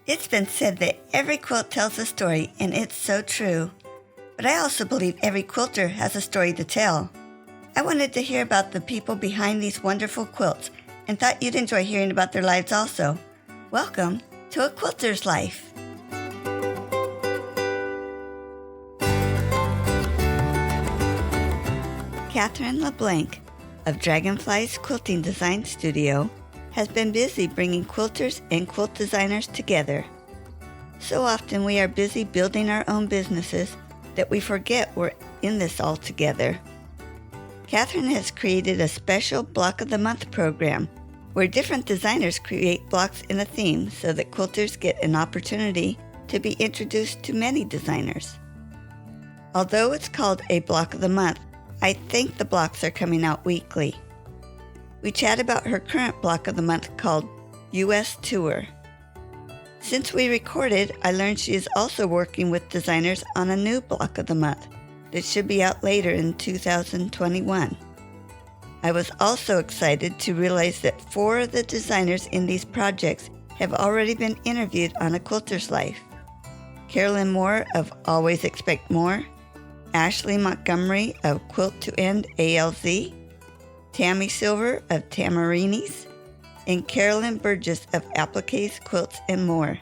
It's been said that every quilt tells a story, and it's so true. But I also believe every quilter has a story to tell. I wanted to hear about the people behind these wonderful quilts and thought you'd enjoy hearing about their lives also. Welcome to A Quilter's Life. Kathryn LeBlanc of Dragonfly's Quilting Design Studio has been busy bringing quilters and quilt designers together. So often we are busy building our own businesses that we forget we're in this all together. Kathryn has created a special Block of the Month program where different designers create blocks in a theme so that quilters get an opportunity to be introduced to many designers. Although it's called a Block of the Month, I think the blocks are coming out weekly. We chat about her current Block of the Month called U.S. Tour. Since we recorded, I learned she is also working with designers on a new Block of the Month that should be out later in 2021. I was also excited to realize that 4 of the designers in these projects have already been interviewed on A Quilter's Life. Carolyn Moore of Always Expect More, Ashli Montgomery of Quilt to End ALZ, Tammy Silvers of Tamarinis, and Carolyn Burgess of Appliques, Quilts, and more.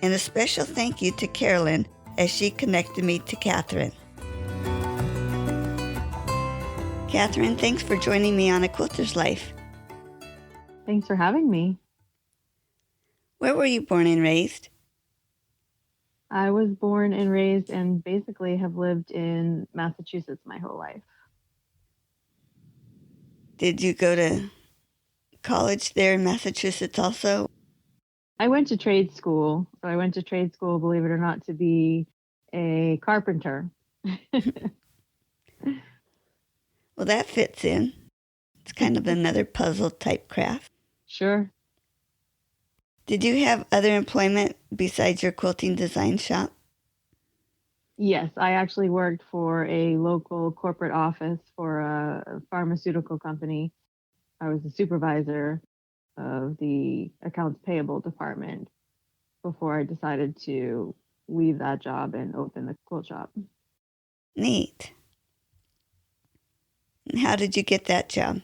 And a special thank you to Carolyn as she connected me to Kathryn. Kathryn, thanks for joining me on A Quilter's Life. Thanks for having me. Where were you born and raised? I was born and raised and basically have lived in Massachusetts my whole life. Did you go to college there in Massachusetts also? I went to trade school. So I went to trade school, believe it or not, to be a carpenter. Well, that fits in. It's kind of another puzzle type craft. Sure. Did you have other employment besides your quilting design shop? Yes, I actually worked for a local corporate office for a pharmaceutical company. I was the supervisor of the accounts payable department before I decided to leave that job and open the quilt shop. Neat. And how did you get that job?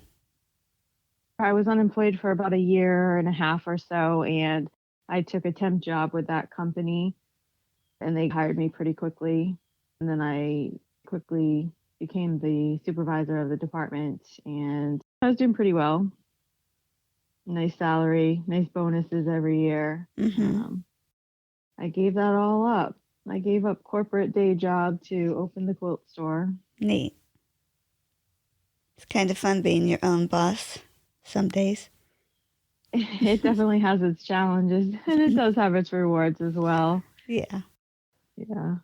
I was unemployed for about a year and a half or so, and I took a temp job with that company, and they hired me pretty quickly. And then I quickly became the supervisor of the department, and I was doing pretty well. Nice salary, nice bonuses every year. Mm-hmm. I gave that all up. I gave up corporate day job to open the quilt store. Neat. It's kind of fun being your own boss some days. It definitely has its challenges, and it does have its rewards as well. Yeah. Yeah.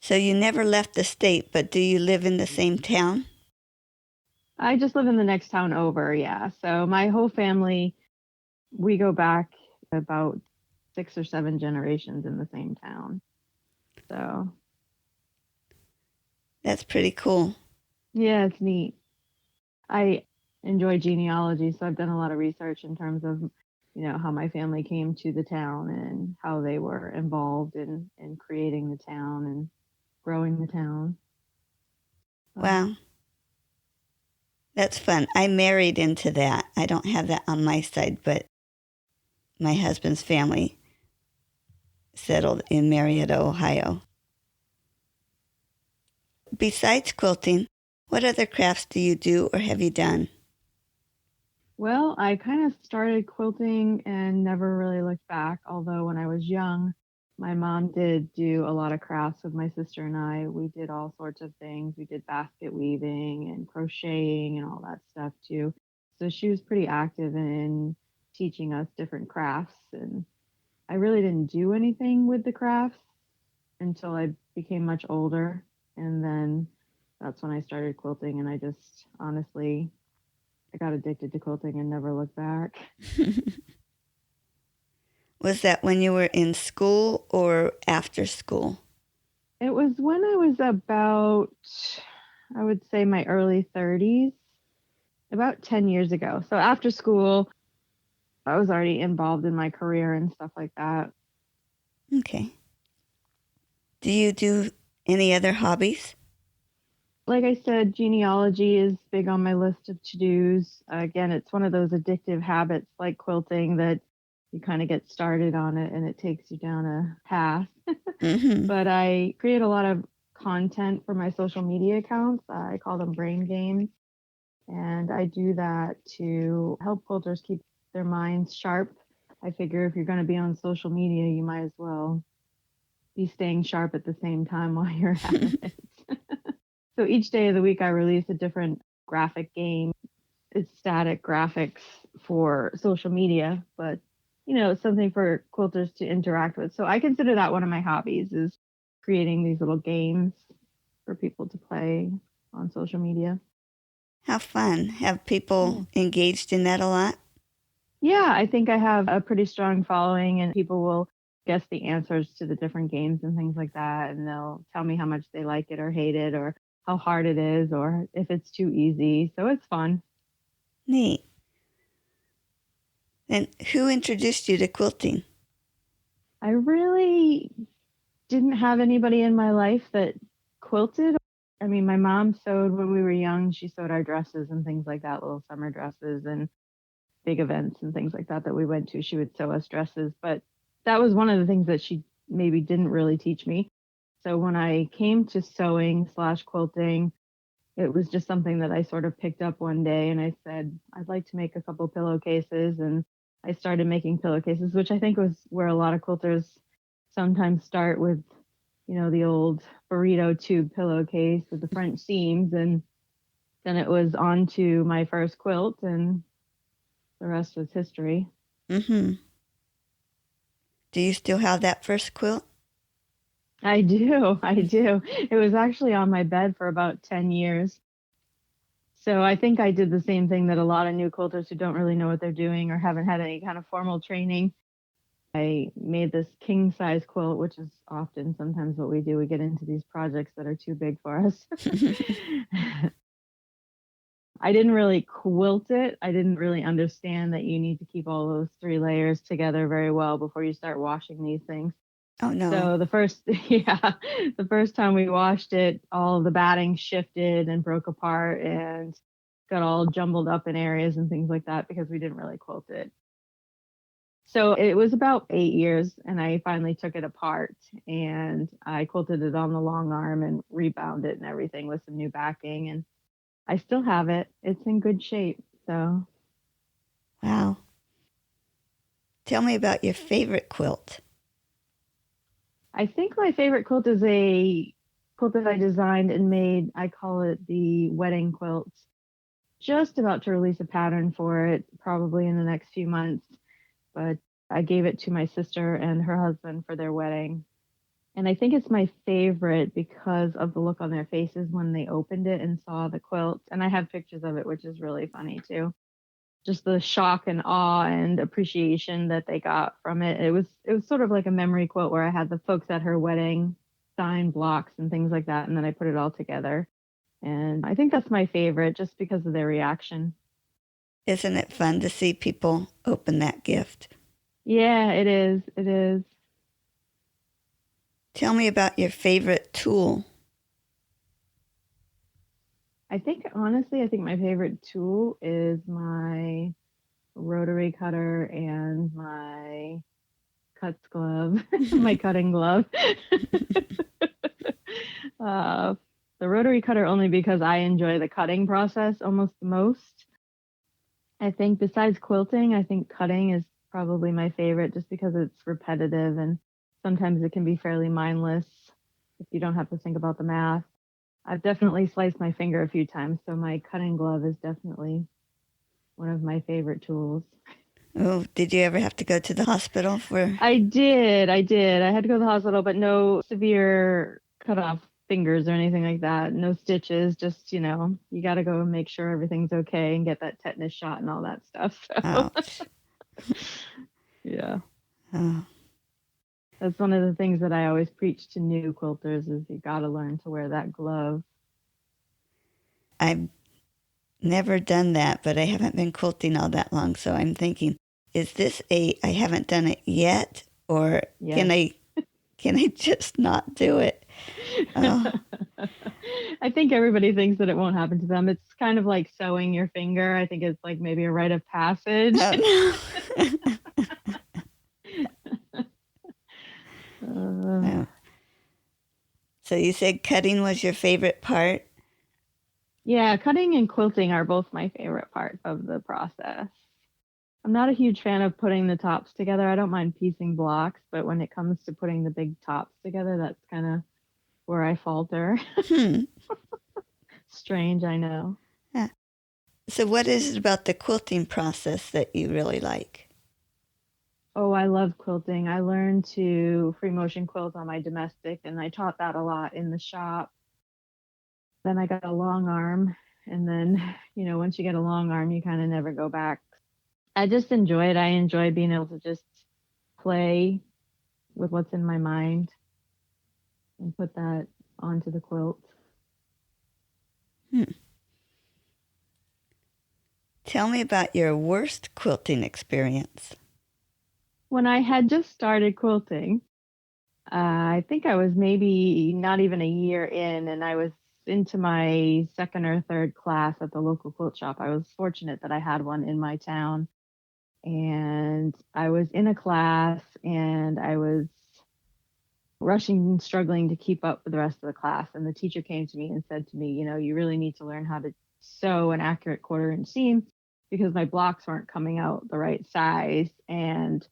So you never left the state, but do you live in the same town? I just live in the next town over, yeah. So my whole family, we go back about 6 or 7 generations in the same town. So that's pretty cool. Yeah, it's neat. I enjoy genealogy, so I've done a lot of research in terms of, how my family came to the town and how they were involved in creating the town and growing the town. Wow. That's fun. I married into that. I don't have that on my side, but my husband's family settled in Marietta, Ohio. Besides quilting, what other crafts do you do or have you done? Well, I kind of started quilting and never really looked back, although when I was young, my mom did do a lot of crafts with my sister and I. We did all sorts of things. We did basket weaving and crocheting and all that stuff too. So she was pretty active in teaching us different crafts. And I really didn't do anything with the crafts until I became much older. And then that's when I started quilting. And I just honestly, I got addicted to quilting and never looked back. Was that when you were in school or after school? It was when I was about, I would say my early 30s, about 10 years ago. So after school, I was already involved in my career and stuff like that. Okay. Do you do any other hobbies? Like I said, genealogy is big on my list of to-dos. Again, it's one of those addictive habits like quilting that you kind of get started on it and it takes you down a path. Mm-hmm. But I create a lot of content for my social media accounts. I call them brain games. And I do that to help quilters keep their minds sharp. I figure if you're going to be on social media, you might as well be staying sharp at the same time while you're at it. So each day of the week, I release a different graphic game. It's static graphics for social media, but it's something for quilters to interact with. So I consider that one of my hobbies is creating these little games for people to play on social media. How fun. Have people engaged in that a lot? Yeah, I think I have a pretty strong following, and people will guess the answers to the different games and things like that. And they'll tell me how much they like it or hate it, or how hard it is, or if it's too easy. So it's fun. Neat. And who introduced you to quilting? I really didn't have anybody in my life that quilted. I mean, my mom sewed when we were young. She sewed our dresses and things like that, little summer dresses and big events and things like that that we went to. She would sew us dresses, but that was one of the things that she maybe didn't really teach me. So when I came to sewing slash quilting, it was just something that I sort of picked up one day and I said, I'd like to make a couple pillowcases. And I started making pillowcases, which I think was where a lot of quilters sometimes start with, the old burrito tube pillowcase with the French seams. And then it was on to my first quilt and the rest was history. Mm-hmm. Do you still have that first quilt? I do. I do. It was actually on my bed for about 10 years. So I think I did the same thing that a lot of new quilters who don't really know what they're doing or haven't had any kind of formal training. I made this king size quilt, which is often sometimes what we do. We get into these projects that are too big for us. I didn't really quilt it. I didn't really understand that you need to keep all those 3 layers together very well before you start washing these things. Oh, no. So the first time we washed it, all the batting shifted and broke apart and got all jumbled up in areas and things like that because we didn't really quilt it. So it was about 8 years and I finally took it apart and I quilted it on the long arm and rebound it and everything with some new backing, and I still have it. It's in good shape. So. Wow. Tell me about your favorite quilt. I think my favorite quilt is a quilt that I designed and made. I call it the wedding quilt. Just about to release a pattern for it, probably in the next few months. But I gave it to my sister and her husband for their wedding. And I think it's my favorite because of the look on their faces when they opened it and saw the quilt. And I have pictures of it, which is really funny too. Just the shock and awe and appreciation that they got from it. It was sort of like a memory quilt where I had the folks at her wedding sign blocks and things like that, and then I put it all together. And I think that's my favorite just because of their reaction. Isn't it fun to see people open that gift? Yeah, it is. It is. Tell me about your favorite tool. I think my favorite tool is my rotary cutter and my cuts glove, my cutting glove. The rotary cutter only because I enjoy the cutting process almost the most. I think besides quilting, I think cutting is probably my favorite just because it's repetitive and sometimes it can be fairly mindless if you don't have to think about the math. I've definitely sliced my finger a few times, so my cutting glove is definitely one of my favorite tools. Oh, did you ever have to go to the hospital for? I did. I had to go to the hospital, but no severe cut off fingers or anything like that. No stitches. Just, you got to go and make sure everything's okay and get that tetanus shot and all that stuff. So. Ouch. Yeah. Oh. That's one of the things that I always preach to new quilters is you got to learn to wear that glove. I've never done that, but I haven't been quilting all that long, so I'm thinking, is this I haven't done it yet, or Yes. can I just not do it? Oh, I think everybody thinks that it won't happen to them. It's kind of like sewing your finger. I think it's like maybe a rite of passage. oh no. Uh, Oh. So you said cutting was your favorite part? yeah, cutting and quilting are both my favorite part of the process. I'm not a huge fan of putting the tops together. I don't mind piecing blocks, but when it comes to putting the big tops together, that's kind of where I falter. Hmm. Strange, I know. Yeah. So what is it about the quilting process that you really like? Oh, I love quilting. I learned to free motion quilt on my domestic, and I taught that a lot in the shop. Then I got a long arm, and then, once you get a long arm, you kind of never go back. I just enjoy it. I enjoy being able to just play with what's in my mind and put that onto the quilt. Hmm. Tell me about your worst quilting experience. When I had just started quilting, I think I was maybe not even a year in, and I was into my second or third class at the local quilt shop. I was fortunate that I had one in my town, and I was in a class, and I was rushing and struggling to keep up with the rest of the class. And the teacher came to me and said to me, you really need to learn how to sew an accurate 1/4 inch seam because my blocks weren't coming out the right size. And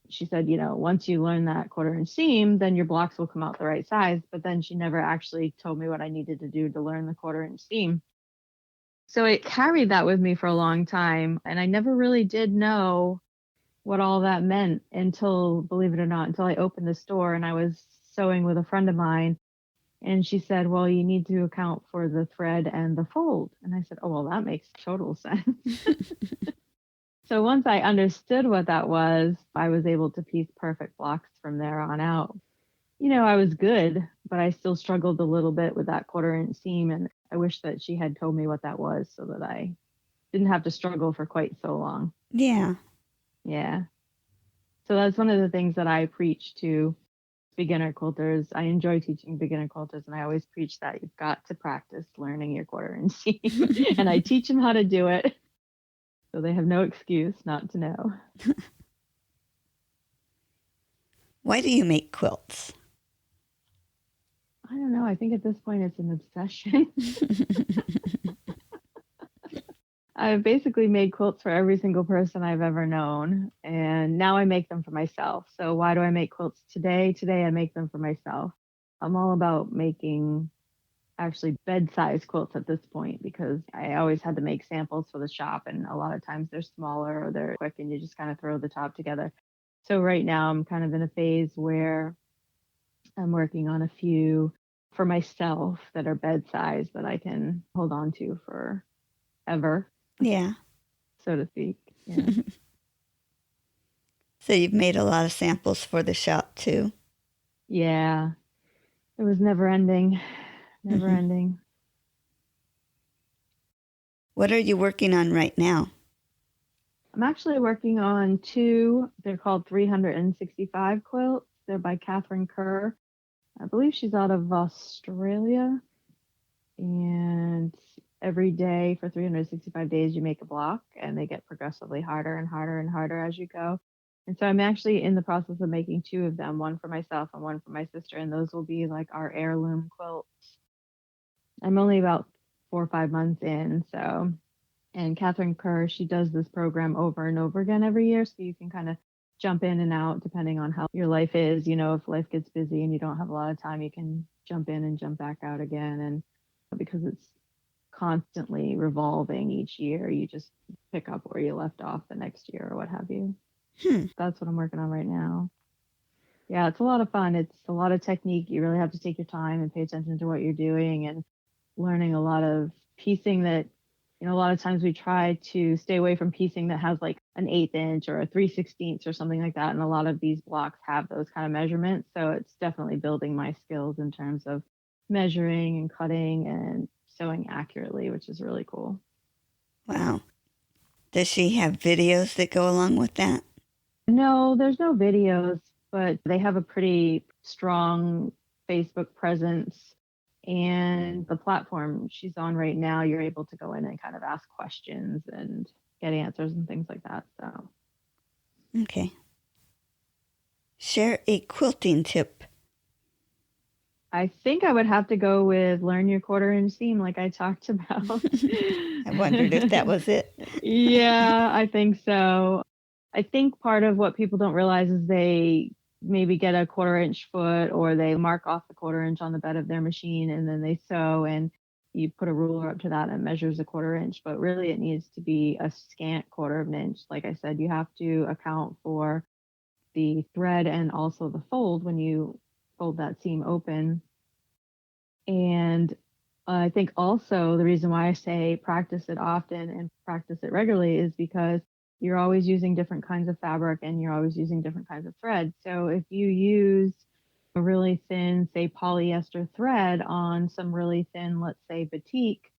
she said, once you learn that 1/4 inch seam, then your blocks will come out the right size. But then she never actually told me what I needed to do to learn the 1/4 inch seam. So it carried that with me for a long time. And I never really did know what all that meant until, believe it or not, until I opened the store and I was sewing with a friend of mine. And she said, well, you need to account for the thread and the fold. And I said, oh, well, that makes total sense. So once I understood what that was, I was able to piece perfect blocks from there on out. I was good, but I still struggled a little bit with that 1/4 inch seam. And I wish that she had told me what that was so that I didn't have to struggle for quite so long. Yeah. Yeah. So that's one of the things that I preach to beginner quilters. I enjoy teaching beginner quilters, and I always preach that you've got to practice learning your 1/4 inch seam. And I teach them how to do it, so they have no excuse not to know. Why do you make quilts? I don't know. I think at this point it's an obsession. I've basically made quilts for every single person I've ever known, and now I make them for myself. So why do I make quilts today? Today I make them for myself. I'm all about making actually bed-size quilts at this point because I always had to make samples for the shop, and a lot of times they're smaller or they're quick and you just kind of throw the top together. So right now I'm kind of in a phase where I'm working on a few for myself that are bed-size that I can hold on to forever, Yeah. so to speak. Yeah. So you've made a lot of samples for the shop too? Yeah. It was never ending. Never Mm-hmm. ending. What are you working on right now? I'm actually working on two. They're called 365 quilts. They're by Kathryn Kerr. I believe she's out of Australia. And every day for 365 days, you make a block, and they get progressively harder and harder and harder as you go. And so I'm actually in the process of making two of them, one for myself and one for my sister. And those will be like our heirloom quilts. I'm only about 4 or 5 months in. So, and Kathryn Kerr, she does this program over and over again every year. So you can kind of jump in and out depending on how your life is. If life gets busy and you don't have a lot of time, you can jump in and jump back out again. And because it's constantly revolving each year, you just pick up where you left off the next year or what have you. That's what I'm working on right now. Yeah, it's a lot of fun. It's a lot of technique. You really have to take your time and pay attention to what you're doing and learning a lot of piecing that, a lot of times we try to stay away from piecing that has like an 1/8 inch or a 3/16 or something like that. And a lot of these blocks have those kind of measurements. So it's definitely building my skills in terms of measuring and cutting and sewing accurately, which is really cool. Wow. Does she have videos that go along with that? No, there's no videos, but they have a pretty strong Facebook presence. And the platform she's on right now, you're able to go in and kind of ask questions and get answers and things like that. So, Okay. Share a quilting tip. I think I would have to go with learn your 1/4 inch seam like I talked about. I wondered if that was it. Yeah, I think so. I think part of what people don't realize is they maybe get a 1/4 inch foot, or they mark off the 1/4 inch on the bed of their machine and then they sew, and you put a ruler up to that and it measures a 1/4 inch, but really it needs to be a scant 1/4 inch. Like I said, you have to account for the thread and also the fold when you fold that seam open. And I think also the reason why I say practice it often and practice it regularly is because you're always using different kinds of fabric and you're always using different kinds of thread. So if you use a really thin, say, polyester thread on some really thin, let's say, batik,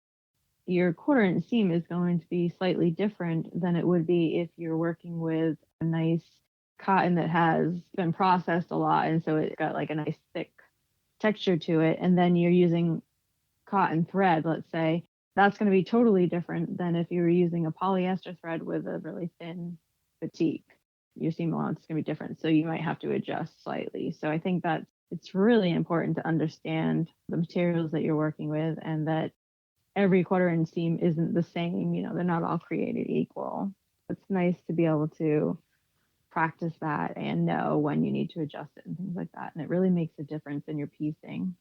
your 1/4 inch seam is going to be slightly different than it would be if you're working with a nice cotton that has been processed a lot. And so it's got like a nice thick texture to it. And then you're using cotton thread, let's say, that's going to be totally different than if you were using a polyester thread with a really thin batik. Your seam allowance is going to be different. So you might have to adjust slightly. So I think that it's really important to understand the materials that you're working with and that every 1/4 inch seam isn't the same. You know, they're not all created equal. It's nice to be able to practice that and know when you need to adjust it and things like that. And it really makes a difference in your piecing.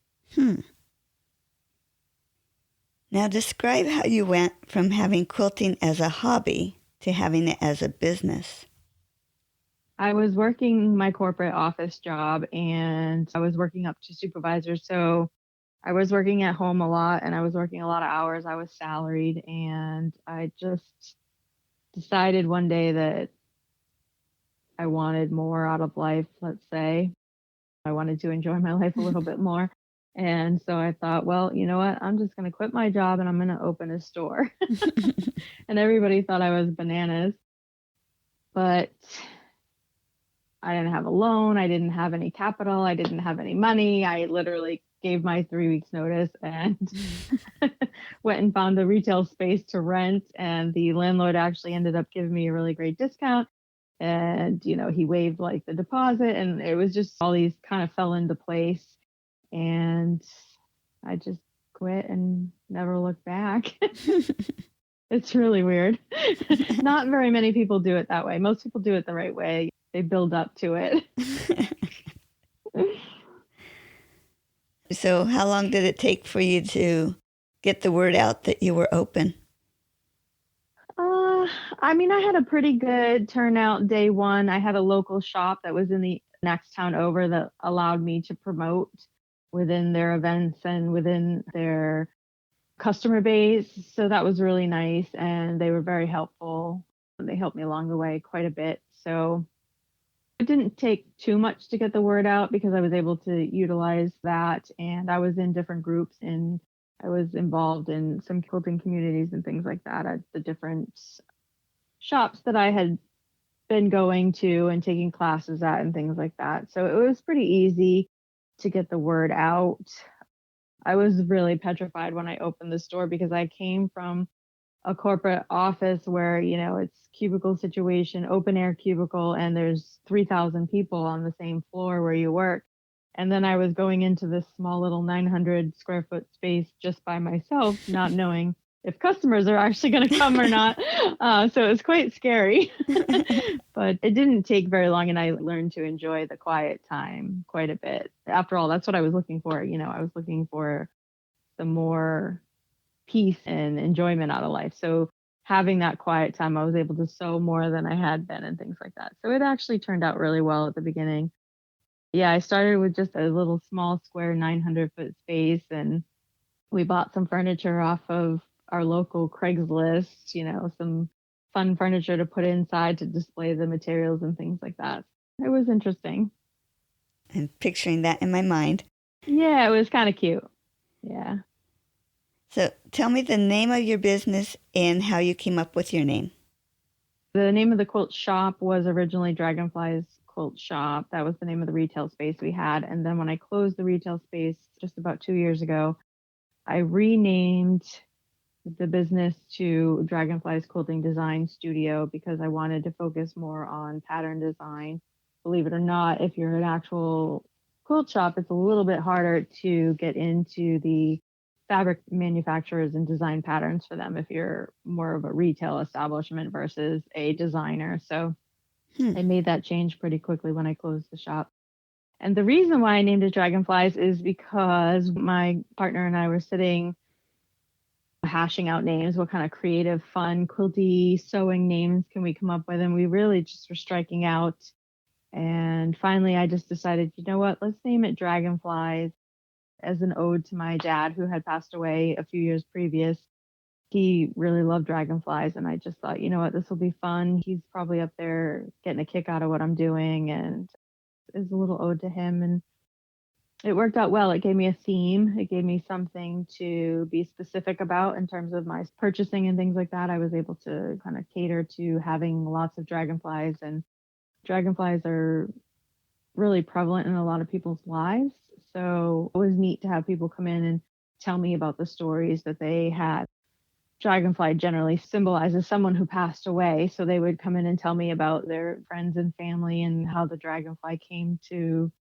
Now describe how you went from having quilting as a hobby to having it as a business. I was working my corporate office job and I was working up to supervisor. So I was working at home a lot and I was working a lot of hours. I was salaried, and I just decided one day that I wanted more out of life, let's say. I wanted to enjoy my life a little bit more. And so I thought, well, you know what? I'm just going to quit my job and I'm going to open a store. And everybody thought I was bananas. But I didn't have a loan. I didn't have any capital. I didn't have any money. I literally gave my 3 weeks notice and went and found a retail space to rent. And the landlord actually ended up giving me a really great discount. And, you know, he waived like the deposit, and it was just all these kind of fell into place. And I just quit and never looked back. It's really weird. Not very many people do it that way. Most people do it the right way. They build up to it. So how long did it take for you to get the word out that you were open? I mean, I had a pretty good turnout day one. I had a local shop that was in the next town over that allowed me to promote within their events and within their customer base. So that was really nice. And they were very helpful. They helped me along the way quite a bit. So it didn't take too much to get the word out because I was able to utilize that. And I was in different groups, and I was involved in some quilting communities and things like that at the different shops that I had been going to and taking classes at and things like that. So it was pretty easy to get the word out. I was really petrified when I opened the store because I came from a corporate office where, you know, it's cubicle situation, open air cubicle, and there's 3,000 people on the same floor where you work. And then I was going into this small little 900 square foot space just by myself, not knowing if customers are actually going to come or not. So it was quite scary, but it didn't take very long. And I learned to enjoy the quiet time quite a bit. After all, that's what I was looking for. You know, I was looking for some more peace and enjoyment out of life. So having that quiet time, I was able to sew more than I had been and things like that. So it actually turned out really well at the beginning. Yeah, I started with just a little small square 900 foot space, and we bought some furniture off of our local Craigslist, you know, some fun furniture to put inside to display the materials and things like that. It was interesting. I'm picturing that in my mind. Yeah, it was kind of cute. Yeah. So tell me the name of your business and how you came up with your name. The name of the quilt shop was originally Dragonfly's Quilt Shop. That was the name of the retail space we had. And then when I closed the retail space just about 2 years ago, I renamed the business to Dragonfly's Quilting Design Studio because I wanted to focus more on pattern design. Believe it or not, if you're an actual quilt shop, it's a little bit harder to get into the fabric manufacturers and design patterns for them if you're more of a retail establishment versus a designer. So I made that change pretty quickly when I closed the shop. And the reason why I named it Dragonflies is because my partner and I were sitting hashing out names. What kind of creative, fun, quilty, sewing names can we come up with? And we really just were striking out. And finally, I just decided, you know what, let's name it Dragonflies as an ode to my dad, who had passed away a few years previous. He really loved dragonflies, and I just thought, you know what, this will be fun. He's probably up there getting a kick out of what I'm doing, and it's a little ode to him. And it worked out well. It gave me a theme. It gave me something to be specific about in terms of my purchasing and things like that. I was able to kind of cater to having lots of dragonflies, and dragonflies are really prevalent in a lot of people's lives. So it was neat to have people come in and tell me about the stories that they had. Dragonfly generally symbolizes someone who passed away. So they would come in and tell me about their friends and family and how the dragonfly came to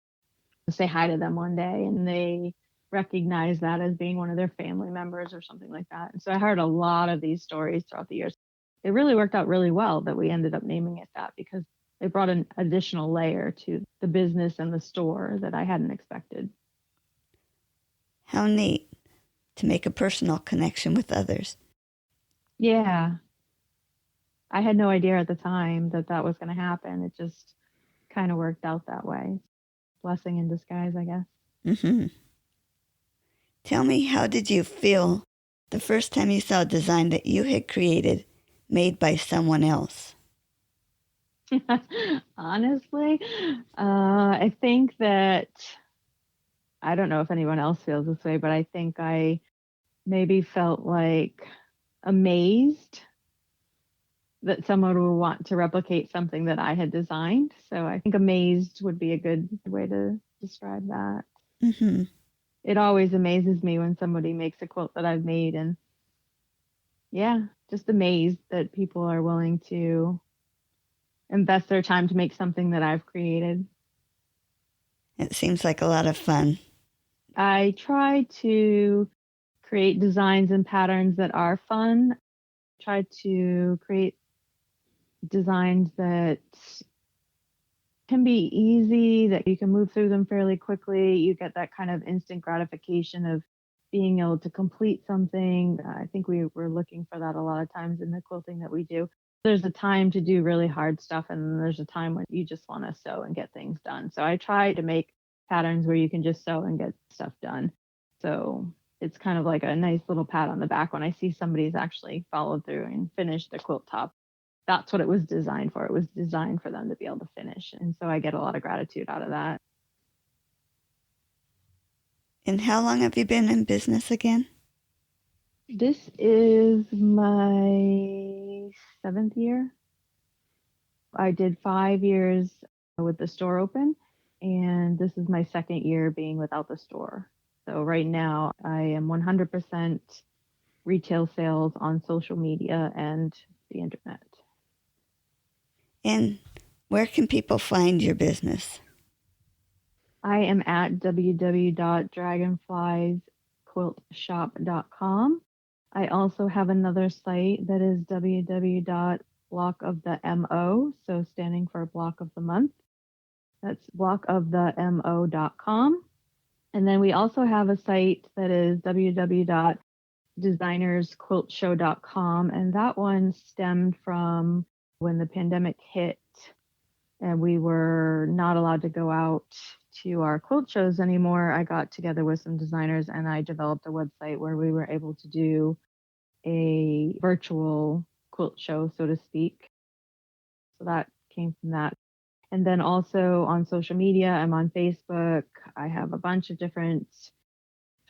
say hi to them one day, and they recognize that as being one of their family members or something like that. And so I heard a lot of these stories throughout the years. It really worked out really well that we ended up naming it that because it brought an additional layer to the business and the store that I hadn't expected. How neat to make a personal connection with others. Yeah. I had no idea at the time that that was going to happen. It just kind of worked out that way. Blessing in disguise, I guess. Mm-hmm. Tell me, how did you feel the first time you saw a design that you had created made by someone else? Honestly, I think that, I don't know if anyone else feels this way, but I think I maybe felt like amazed that someone would want to replicate something that I had designed. So I think amazed would be a good way to describe that. Mm-hmm. It always amazes me when somebody makes a quilt that I've made, and yeah, just amazed that people are willing to invest their time to make something that I've created. It seems like a lot of fun. I try to create designs and patterns that are fun. Try to create designs that can be easy, that you can move through them fairly quickly. You get that kind of instant gratification of being able to complete something. I think we're looking for that a lot of times in the quilting that we do. There's a time to do really hard stuff, and then there's a time when you just want to sew and get things done. So I try to make patterns where you can just sew and get stuff done. So it's kind of like a nice little pat on the back when I see somebody's actually followed through and finished the quilt top. That's what it was designed for. It was designed for them to be able to finish. And so I get a lot of gratitude out of that. And how long have you been in business again? This is my 7th year. I did 5 years with the store open, and this is my 2nd year being without the store. So right now I am 100% retail sales on social media and the internet. And where can people find your business? I am at www.dragonfliesquiltshop.com. I also have another site that is www.blockofthemo, so standing for block of the month. That's blockofthemo.com. And then we also have a site that is www.designersquiltshow.com, and that one stemmed from when the pandemic hit and we were not allowed to go out to our quilt shows anymore. I got together with some designers and I developed a website where we were able to do a virtual quilt show, so to speak. So that came from that. And then also on social media, I'm on Facebook. I have a bunch of different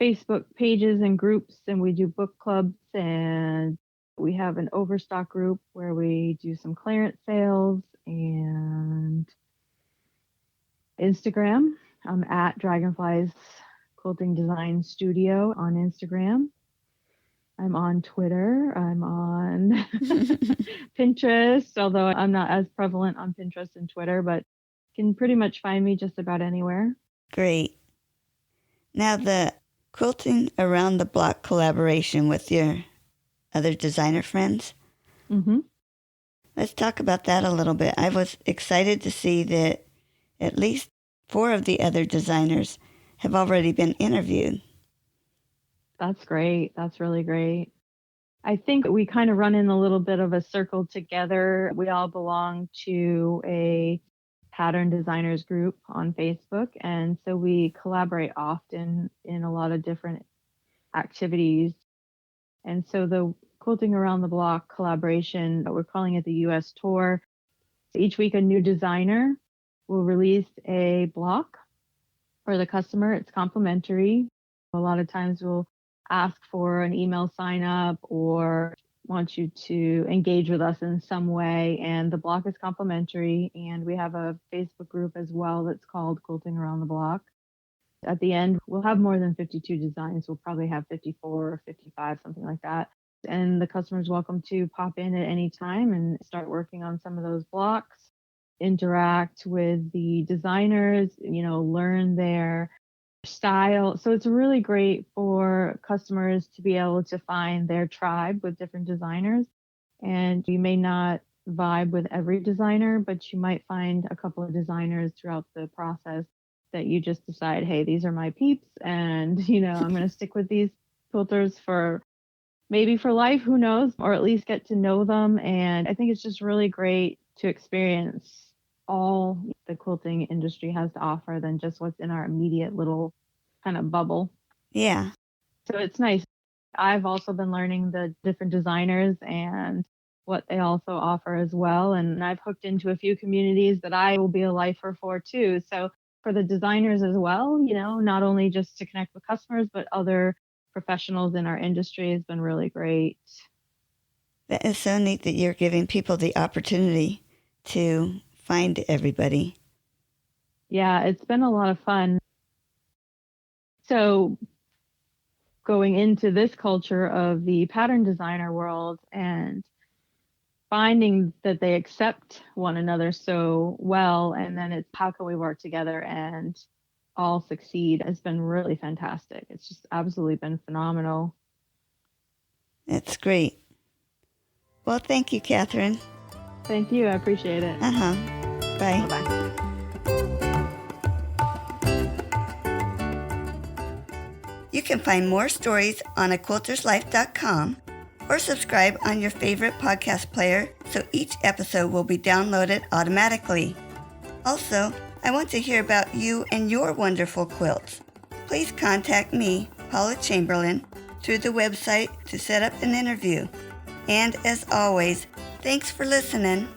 Facebook pages and groups, and we do book clubs, and We have an overstock group where we do some clearance sales, and Instagram. I'm at Dragonfly's Quilting Design Studio on Instagram. I'm on Twitter. I'm on Pinterest, although I'm not as prevalent on Pinterest and Twitter, but you can pretty much find me just about anywhere. Great. Now, the Quilting Around the Block collaboration with your other designer friends. Mm-hmm. Let's talk about that a little bit. I was excited to see that at least 4 of the other designers have already been interviewed. That's great. That's really great. I think we kind of run in a little bit of a circle together. We all belong to a pattern designers group on Facebook, and so we collaborate often in a lot of different activities. And so the Quilting Around the Block collaboration, we're calling it the US Tour. Each week a new designer will release a block for the customer. It's complimentary. A lot of times we'll ask for an email sign up or want you to engage with us in some way. And the block is complimentary. And we have a Facebook group as well that's called Quilting Around the Block. At the end, we'll have more than 52 designs. We'll probably have 54 or 55, something like that. And the customer's welcome to pop in at any time and start working on some of those blocks, interact with the designers, learn their style. So it's really great for customers to be able to find their tribe with different designers. And you may not vibe with every designer, but you might find a couple of designers throughout the process that you just decide, hey, these are my peeps, and I'm going to stick with these quilters for maybe for life, who knows, or at least get to know them. And I think it's just really great to experience all the quilting industry has to offer than just what's in our immediate little kind of bubble. Yeah. So it's nice. I've also been learning the different designers and what they also offer as well. And I've hooked into a few communities that I will be a lifer for too. So for the designers as well, not only just to connect with customers, but other professionals in our industry has been really great. That is so neat that you're giving people the opportunity to find everybody. Yeah, it's been a lot of fun. So going into this culture of the pattern designer world and finding that they accept one another so well, and then it's how can we work together and all succeed has been really fantastic. It's just absolutely been phenomenal. That's great. Well, thank you, Kathryn. Thank you. I appreciate it. Bye. Bye-bye. You can find more stories on aquilterslife.com or subscribe on your favorite podcast player so each episode will be downloaded automatically. Also, I want to hear about you and your wonderful quilts. Please contact me, Paula Chamberlain, through the website to set up an interview. And as always, thanks for listening.